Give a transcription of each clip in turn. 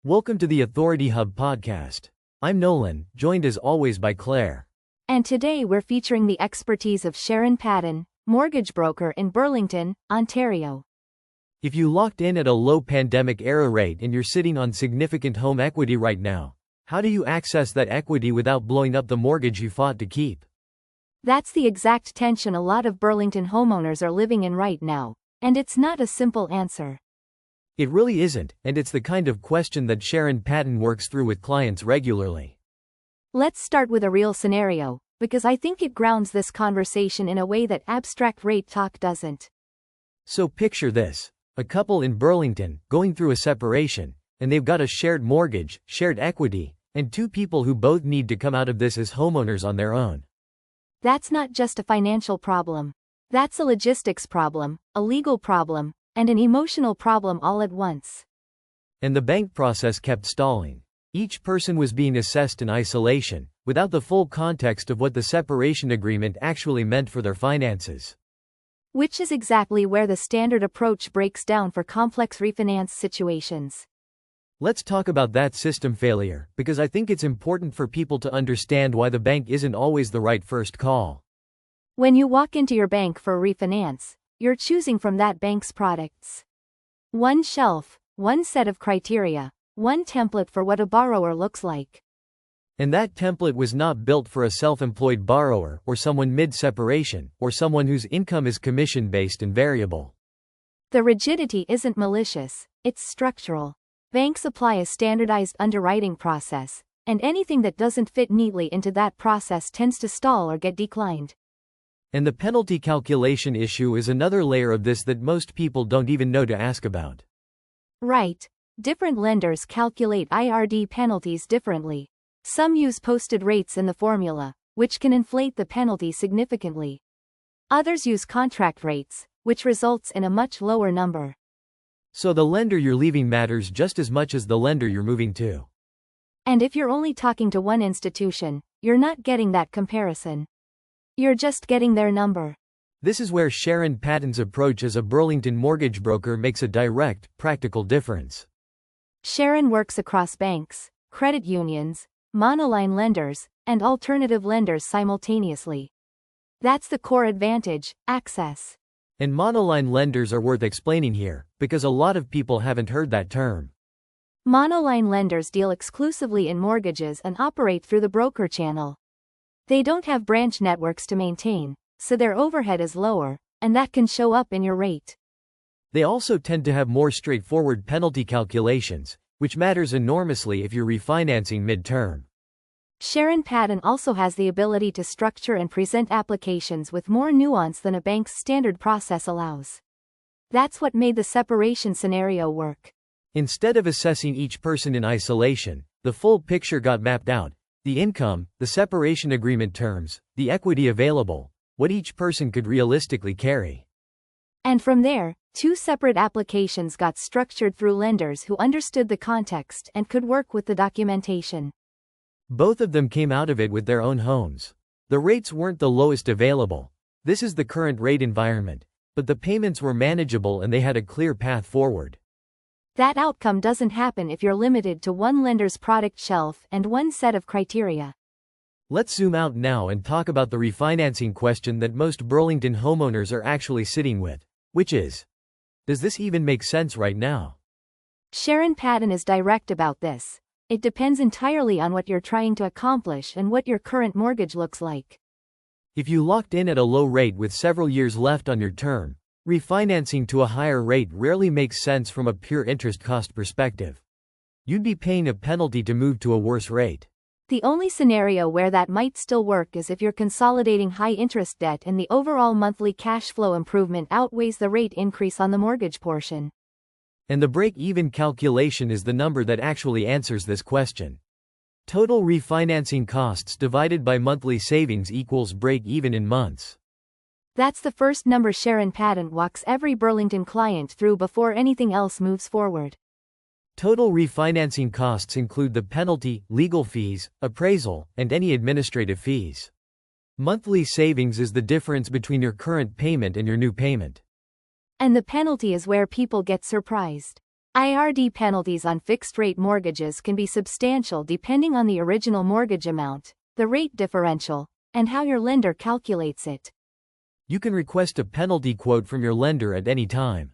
Welcome to the Authority Hub podcast. I'm Nolan, joined as always by Claire. And today we're featuring the expertise of Sharon Patton, mortgage broker in Burlington, Ontario. If you locked in at a low pandemic era rate and you're sitting on significant home equity right now, how do you access that equity without blowing up the mortgage you fought to keep? That's the exact tension a lot of Burlington homeowners are living in right now, and it's not a simple answer. It really isn't, and it's the kind of question that Sharon Patton works through with clients regularly. Let's start with a real scenario, because I think it grounds this conversation in a way that abstract rate talk doesn't. So picture this: a couple in Burlington, going through a separation, and they've got a shared mortgage, shared equity, and two people who both need to come out of this as homeowners on their own. That's not just a financial problem. That's a logistics problem, a legal problem, and an emotional problem all at once. And the bank process kept stalling. Each person was being assessed in isolation, without the full context of what the separation agreement actually meant for their finances. Which is exactly where the standard approach breaks down for complex refinance situations. Let's talk about that system failure, because I think it's important for people to understand why the bank isn't always the right first call. When you walk into your bank for a refinance, you're choosing from that bank's products. One shelf, one set of criteria, one template for what a borrower looks like. And that template was not built for a self-employed borrower, or someone mid-separation, or someone whose income is commission-based and variable. The rigidity isn't malicious, it's structural. Banks apply a standardized underwriting process, and anything that doesn't fit neatly into that process tends to stall or get declined. And the penalty calculation issue is another layer of this that most people don't even know to ask about. Right. Different lenders calculate IRD penalties differently. Some use posted rates in the formula, which can inflate the penalty significantly. Others use contract rates, which results in a much lower number. So the lender you're leaving matters just as much as the lender you're moving to. And if you're only talking to one institution, you're not getting that comparison. You're just getting their number. This is where Sharon Patton's approach as a Burlington mortgage broker makes a direct, practical difference. Sharon works across banks, credit unions, monoline lenders, and alternative lenders simultaneously. That's the core advantage: access. And monoline lenders are worth explaining here, because a lot of people haven't heard that term. Monoline lenders deal exclusively in mortgages and operate through the broker channel. They don't have branch networks to maintain, so their overhead is lower, and that can show up in your rate. They also tend to have more straightforward penalty calculations, which matters enormously if you're refinancing mid-term. Sharon Patton also has the ability to structure and present applications with more nuance than a bank's standard process allows. That's what made the separation scenario work. Instead of assessing each person in isolation, the full picture got mapped out: the income, the separation agreement terms, the equity available, what each person could realistically carry. And from there, two separate applications got structured through lenders who understood the context and could work with the documentation. Both of them came out of it with their own homes. The rates weren't the lowest available. This is the current rate environment. But the payments were manageable and they had a clear path forward. That outcome doesn't happen if you're limited to one lender's product shelf and one set of criteria. Let's zoom out now and talk about the refinancing question that most Burlington homeowners are actually sitting with, which is, does this even make sense right now? Sharon Patton is direct about this. It depends entirely on what you're trying to accomplish and what your current mortgage looks like. If you locked in at a low rate with several years left on your term, refinancing to a higher rate rarely makes sense from a pure interest cost perspective. You'd be paying a penalty to move to a worse rate. The only scenario where that might still work is if you're consolidating high-interest debt and the overall monthly cash flow improvement outweighs the rate increase on the mortgage portion. And the break-even calculation is the number that actually answers this question. Total refinancing costs divided by monthly savings equals break-even in months. That's the first number Sharon Patton walks every Burlington client through before anything else moves forward. Total refinancing costs include the penalty, legal fees, appraisal, and any administrative fees. Monthly savings is the difference between your current payment and your new payment. And the penalty is where people get surprised. IRD penalties on fixed-rate mortgages can be substantial depending on the original mortgage amount, the rate differential, and how your lender calculates it. You can request a penalty quote from your lender at any time.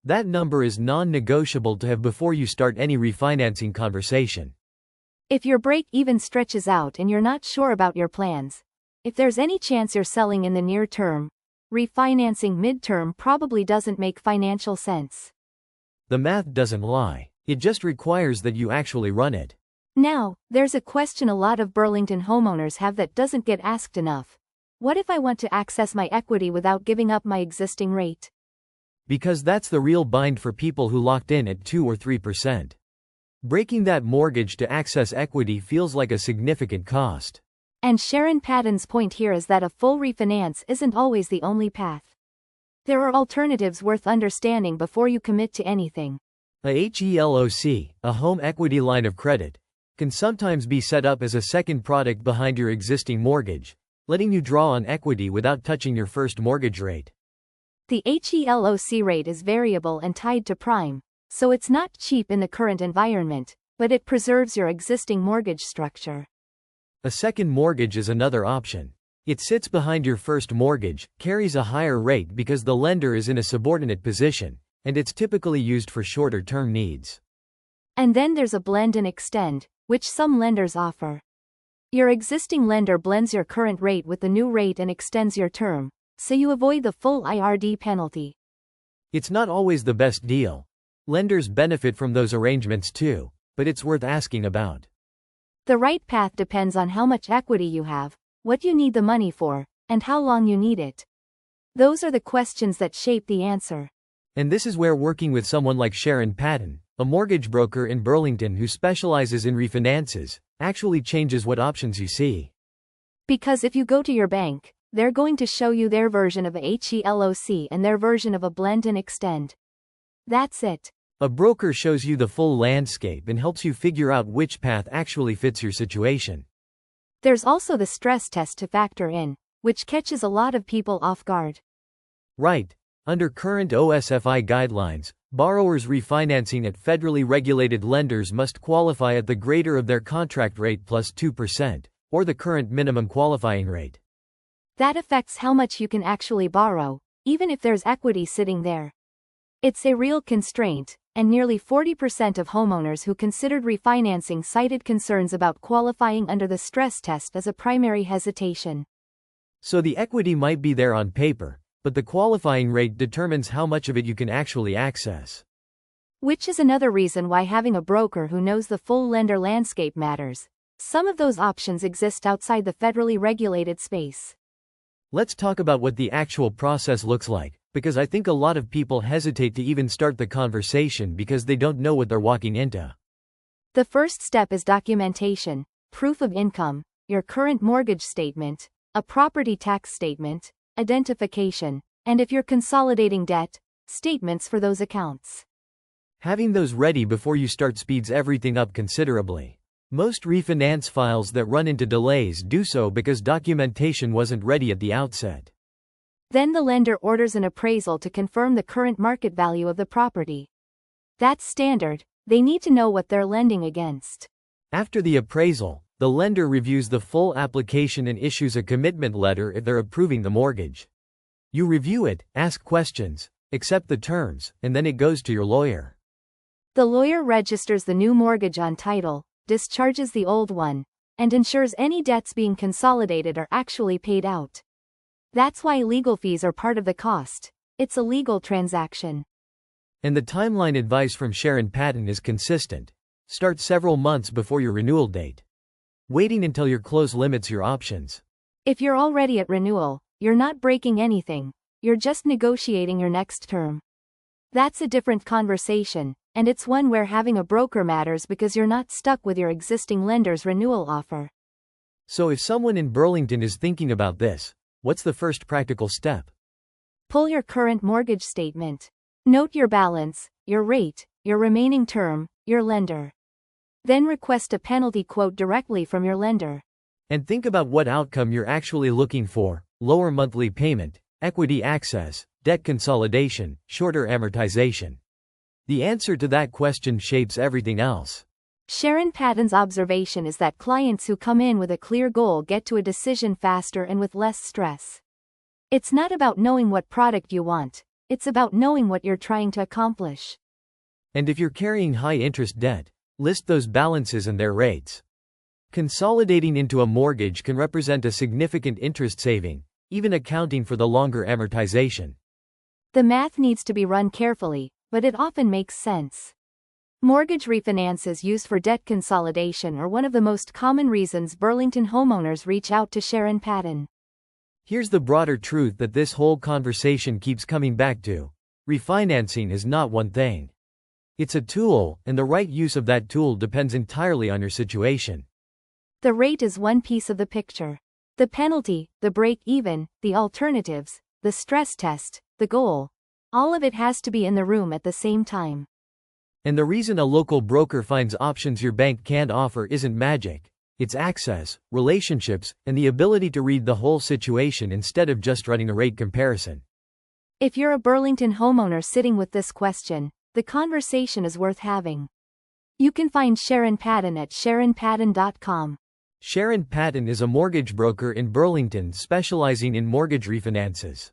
That number is non-negotiable to have before you start any refinancing conversation. If your break-even stretches out and you're not sure about your plans, if there's any chance you're selling in the near term, refinancing mid-term probably doesn't make financial sense. The math doesn't lie. It just requires that you actually run it. Now, there's a question a lot of Burlington homeowners have that doesn't get asked enough. What if I want to access my equity without giving up my existing rate? Because that's the real bind for people who locked in at 2 or 3%. Breaking that mortgage to access equity feels like a significant cost. And Sharon Patton's point here is that a full refinance isn't always the only path. There are alternatives worth understanding before you commit to anything. A HELOC, a home equity line of credit, can sometimes be set up as a second product behind your existing mortgage, letting you draw on equity without touching your first mortgage rate. The HELOC rate is variable and tied to prime, so it's not cheap in the current environment, but it preserves your existing mortgage structure. A second mortgage is another option. It sits behind your first mortgage, carries a higher rate because the lender is in a subordinate position, and it's typically used for shorter-term needs. And then there's a blend and extend, which some lenders offer. Your existing lender blends your current rate with the new rate and extends your term, so you avoid the full IRD penalty. It's not always the best deal. Lenders benefit from those arrangements too, but it's worth asking about. The right path depends on how much equity you have, what you need the money for, and how long you need it. Those are the questions that shape the answer. And this is where working with someone like Sharon Patton, a mortgage broker in Burlington who specializes in refinances, actually changes what options you see. Because if you go to your bank, they're going to show you their version of a HELOC and their version of a blend and extend. That's it. A broker shows you the full landscape and helps you figure out which path actually fits your situation. There's also the stress test to factor in, which catches a lot of people off guard. Right. Under current OSFI guidelines, borrowers refinancing at federally regulated lenders must qualify at the greater of their contract rate plus 2%, or the current minimum qualifying rate. That affects how much you can actually borrow, even if there's equity sitting there. It's a real constraint, and nearly 40% of homeowners who considered refinancing cited concerns about qualifying under the stress test as a primary hesitation. So the equity might be there on paper, but the qualifying rate determines how much of it you can actually access. Which is another reason why having a broker who knows the full lender landscape matters. Some of those options exist outside the federally regulated space. Let's talk about what the actual process looks like, because I think a lot of people hesitate to even start the conversation because they don't know what they're walking into. The first step is documentation, proof of income, your current mortgage statement, a property tax statement, identification, and if you're consolidating debt, statements for those accounts. Having those ready before you start speeds everything up considerably. Most refinance files that run into delays do so because documentation wasn't ready at the outset. Then the lender orders an appraisal to confirm the current market value of the property. That's standard, they need to know what they're lending against. After the appraisal, the lender reviews the full application and issues a commitment letter if they're approving the mortgage. You review it, ask questions, accept the terms, and then it goes to your lawyer. The lawyer registers the new mortgage on title, discharges the old one, and ensures any debts being consolidated are actually paid out. That's why legal fees are part of the cost. It's a legal transaction. And the timeline advice from Sharon Patton is consistent. Start several months before your renewal date. Waiting until your close limits your options. If you're already at renewal, you're not breaking anything, you're just negotiating your next term. That's a different conversation, and it's one where having a broker matters because you're not stuck with your existing lender's renewal offer. So if someone in Burlington is thinking about this, what's the first practical step? Pull your current mortgage statement. Note your balance, your rate, your remaining term, your lender. Then request a penalty quote directly from your lender. And think about what outcome you're actually looking for: lower monthly payment, equity access, debt consolidation, shorter amortization. The answer to that question shapes everything else. Sharon Patton's observation is that clients who come in with a clear goal get to a decision faster and with less stress. It's not about knowing what product you want, it's about knowing what you're trying to accomplish. And if you're carrying high-interest debt, list those balances and their rates. Consolidating into a mortgage can represent a significant interest saving, even accounting for the longer amortization. The math needs to be run carefully, but it often makes sense. Mortgage refinances used for debt consolidation are one of the most common reasons Burlington homeowners reach out to Sharon Patton. Here's the broader truth that this whole conversation keeps coming back to. Refinancing is not one thing. It's a tool, and the right use of that tool depends entirely on your situation. The rate is one piece of the picture. The penalty, the break-even, the alternatives, the stress test, the goal, all of it has to be in the room at the same time. And the reason a local broker finds options your bank can't offer isn't magic. It's access, relationships, and the ability to read the whole situation instead of just running a rate comparison. If you're a Burlington homeowner sitting with this question, the conversation is worth having. You can find Sharon Patton at sharonpatton.com. Sharon Patton is a mortgage broker in Burlington specializing in mortgage refinances.